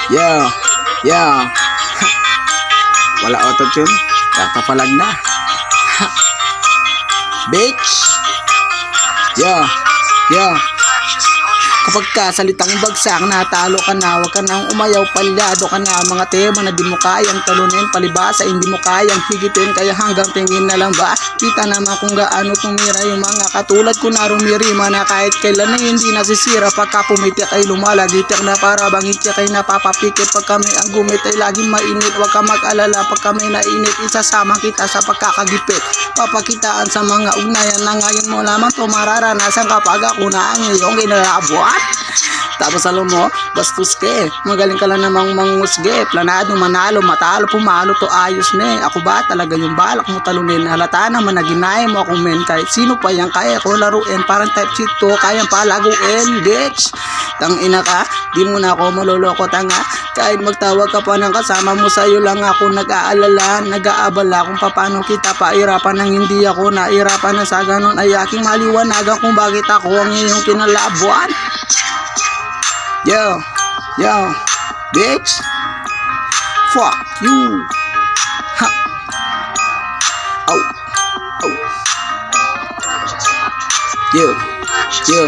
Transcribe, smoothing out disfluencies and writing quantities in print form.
Yeah, yeah. Wala auto-tune. Kakapalag na. Bitch. Yeah, yeah. Kapag ka salitang bagsak, natalo ka na. Huwag ka nang umayaw, palyado ka na. Mga tema na di mo kayang talunin, palibasa hindi mo kayang higitin. Kaya hanggang tingin na lang ba, kita naman kung gaano tumira yung mga katulad ko na rumirima na kahit kailan na hindi nasisira. Pagka pumitik ay lumalagitik na para bang itik ay napapapikit. Pag kami ang gumit ay laging mainit. Huwag ka mag-alala pag kami nainit, isasama kita sa pagkakagipit. Papakitaan sa mga ugnayan na ngayon mo lamang to mararanasan kapag ako na ang iyong ginalabot. Tapos alam mo, bastos ka eh. Magaling ka lang namang mangusge. Planado, manalo, matalo, pumalo to ayos na eh. Ako ba talaga yung balak mo talunin? Halata naman na ginaya mo akong men. Kahit sino pa yan kaya ko laruin. Parang type shit to, kayang palaguin, bitch. Tang ina ka, di mo na ako maloloko tanga. Kahit magtawag ka pa ng kasama mo, sa'yo lang ako nag-aalala, nag-aabala kung paano kita pairapan nang hindi ako nairapan na sa ganon ay aking maliwanagan kung bakit ako ang iyong kinalabuan. Yo, yo, bitch. Fuck you. Ha. Oh, oh. Yo, yo.